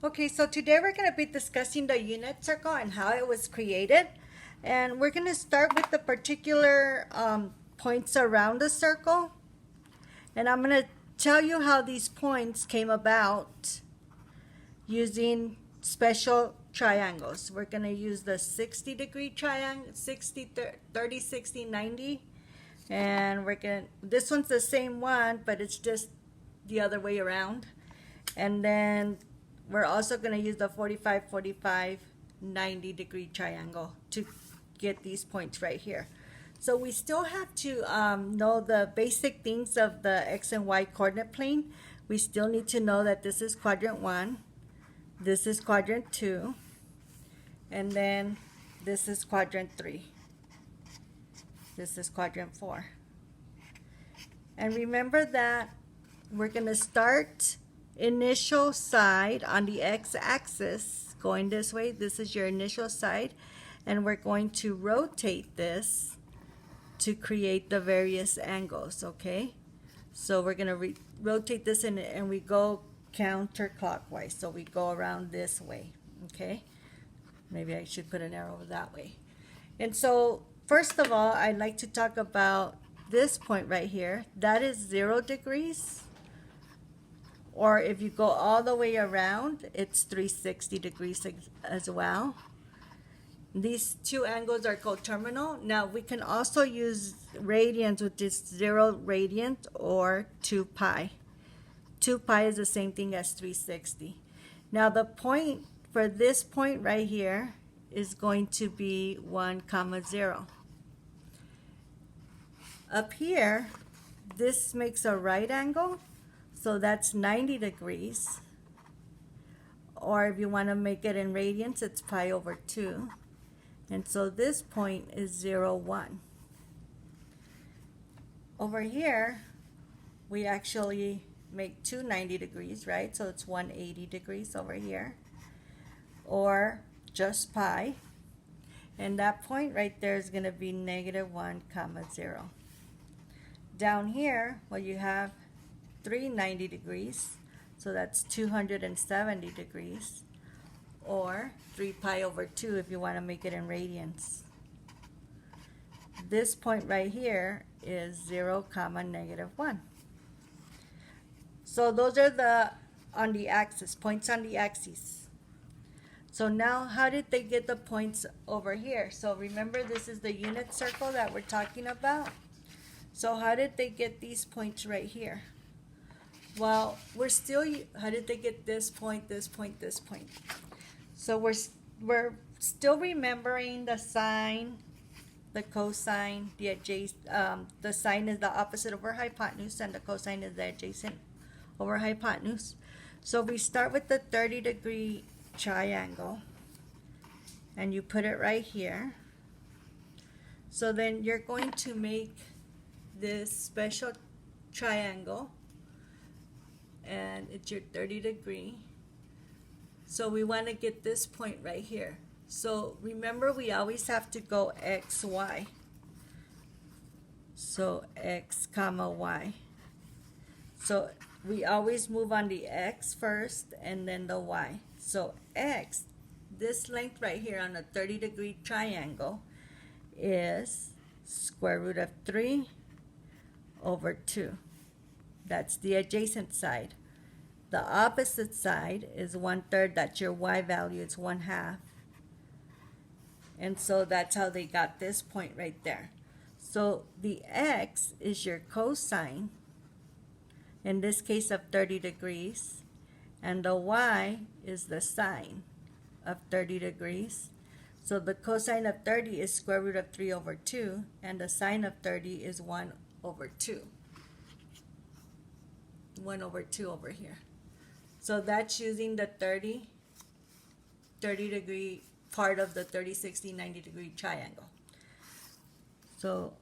Okay, so today we're going to be discussing the unit circle and how it was created. And we're going to start with the particular points around the circle. And I'm going to tell you how these points came about using special triangles. We're going to use the 60-degree triangle, 60, 30, 60, 90. And this one's the same one, but it's just the other way around. And then we're also going to use the 45, 45, 90-degree triangle to get these points right here. So we still have to know the basic things of the X and Y coordinate plane. We still need to know that this is quadrant 1, this is quadrant 2, and then this is quadrant 3. This is quadrant 4. And remember that we're going to start initial side on the x-axis going this way. This is your initial side, and we're going to rotate this to create the various angles. Okay, so we're going to rotate this in, and we go counterclockwise, so we go around this way. Okay, maybe I should put an arrow that way. And so first of all, I'd like to talk about this point right here. That is 0 degrees. Or if you go all the way around, it's 360 degrees as well. These two angles are coterminal. Now we can also use radians, which is 0 radians, or 2 pi. 2 pi is the same thing as 360. Now the point for this point right here is going to be 1, 0. Up here, this makes a right angle. So that's 90 degrees. Or if you want to make it in radians, it's pi over 2. And so this point is 0, 1. Over here, we actually make two 90 degrees, right? So it's 180 degrees over here. Or just pi. And that point right there is going to be -1, 0. Down here, well, you have 390 degrees, so that's 270 degrees, or 3 pi over 2 if you want to make it in radians. This point right here is 0, -1. So those are the on the axis, points on the axis. So now how did they get the points over here? So remember, this is the unit circle that we're talking about. So how did they get these points right here? Well, how did they get this point, this point, this point? So we're still remembering the sine, the cosine, the adjacent. The sine is the opposite over hypotenuse, and the cosine is the adjacent over hypotenuse. So we start with the 30-degree triangle, and you put it right here. So then you're going to make this special triangle, and it's your 30-degree. So we want to get this point right here. So remember, we always have to go x, y. So x, y. So we always move on the x first and then the y. So x, this length right here on a 30-degree triangle, is square root of 3 over 2. That's the adjacent side. The opposite side is 1/3. That's your y value. It's 1/2. And so that's how they got this point right there. So the x is your cosine, in this case of 30 degrees, and the y is the sine of 30 degrees. So the cosine of 30 is square root of 3 over 2, and the sine of 30 is 1 over 2. 1 over 2 over here. So that's using the 30-degree part of the 30, 60, 90-degree triangle. So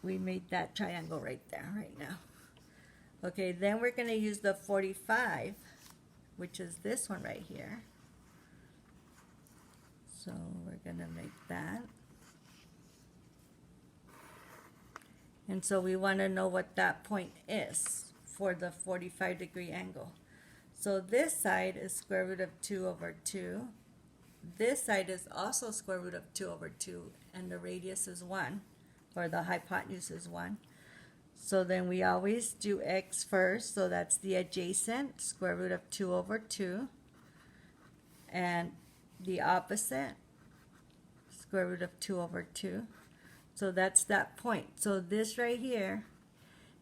we made that triangle right there, right now. Okay, then we're going to use the 45, which is this one right here. So we're going to make that. And so we want to know what that point is for the 45-degree angle. So this side is square root of 2 over 2. This side is also square root of 2 over 2, and the radius is 1, or the hypotenuse is 1. So then we always do x first, so that's the adjacent, square root of 2 over 2, and the opposite, square root of 2 over 2. So that's that point. So this right here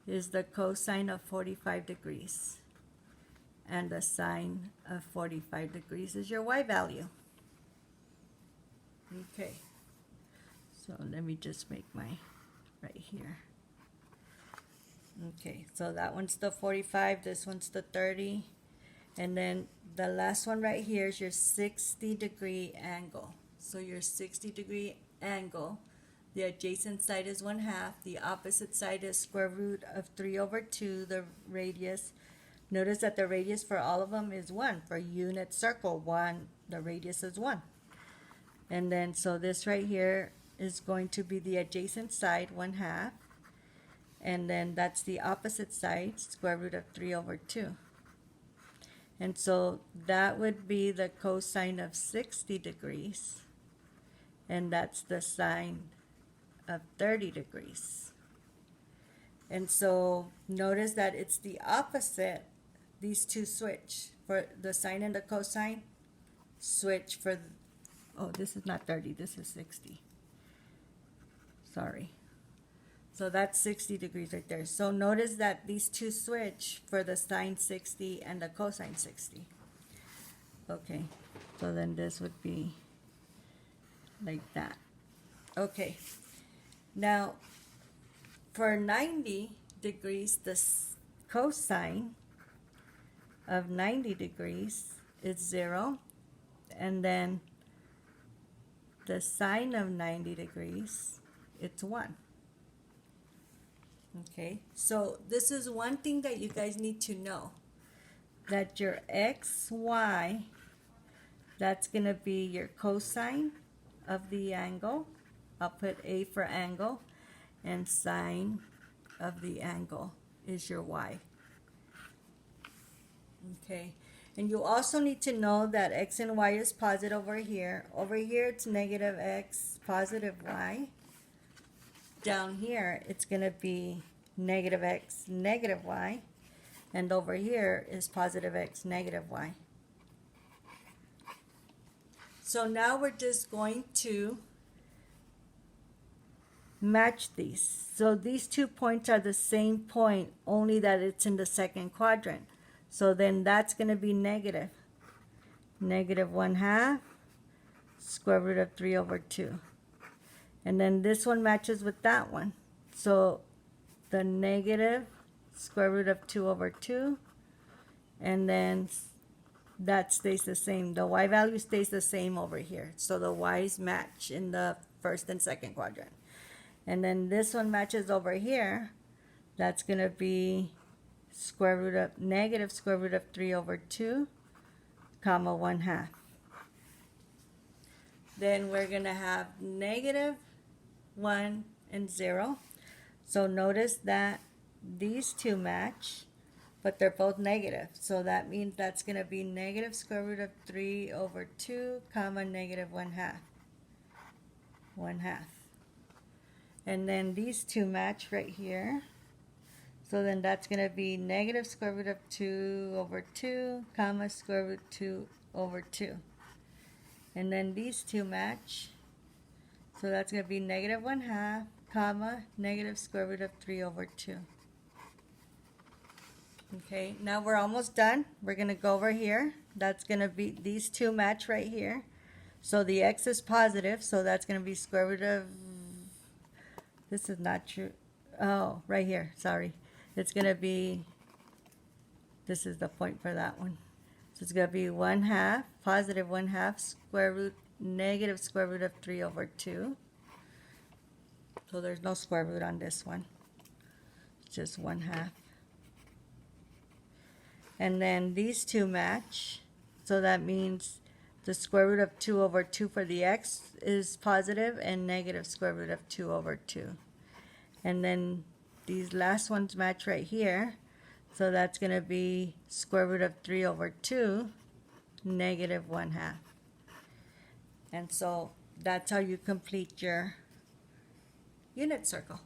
is the cosine of 45 degrees. And the sine of 45 degrees is your y value. Okay. So let me just make my right here. Okay, so that one's the 45, this one's the 30. And then the last one right here is your 60-degree angle. So your 60-degree angle, the adjacent side is 1/2, the opposite side is square root of 3 over 2, the radius. Notice that the radius for all of them is 1. For unit circle, 1, the radius is 1. And then, so this right here is going to be the adjacent side, 1/2. And then that's the opposite side, square root of 3 over 2. And so that would be the cosine of 60 degrees. And that's the sine of 30 degrees. And so notice that it's the opposite. These two switch. For the sine and the cosine, switch for, oh, this is not 30, this is 60. Sorry. So that's 60 degrees right there. So notice that these two switch for the sine 60 and the cosine 60. Okay, so then this would be like that. Okay, now for 90 degrees, the cosine of 90 degrees is 0. And then the sine of 90 degrees, it's 1. Okay, so this is one thing that you guys need to know, that your x, y, that's going to be your cosine of the angle. I'll put A for angle, and sine of the angle is your y. Okay, and you also need to know that x and y is positive over here. Over here it's negative x, positive y. Down here it's going to be negative x, negative y. And over here is positive x, negative y. So now we're just going to match these. So these 2 points are the same point, only that it's in the second quadrant. So then that's going to be negative. Negative 1/2 square root of 3 over 2. And then this one matches with that one. So the negative square root of 2 over 2. And then that stays the same. The y value stays the same over here. So the y's match in the first and second quadrant. And then this one matches over here. That's going to be square root of negative square root of 3 over 2, comma 1/2. Then we're going to have negative 1 and 0. So notice that these two match, but they're both negative. So that means that's going to be negative square root of 3 over 2, comma negative 1/2. 1/2. And then these two match right here. So then that's going to be negative square root of 2 over 2, comma square root 2 over 2. And then these two match. So that's going to be negative 1/2, comma negative square root of 3 over 2. Okay, now we're almost done. We're going to go over here. That's going to be, these two match right here. So the x is positive, so that's going to be square root of, this is not true. Oh, right here, sorry. It's going to be, this is the point for that one. So it's going to be 1/2, positive 1/2 square root, negative square root of 3 over 2. So there's no square root on this one. It's just 1/2. And then these two match. So that means the square root of 2 over 2 for the x is positive, and negative square root of 2 over 2. And then these last ones match right here. So that's going to be square root of 3 over 2, negative 1/2. And so that's how you complete your unit circle.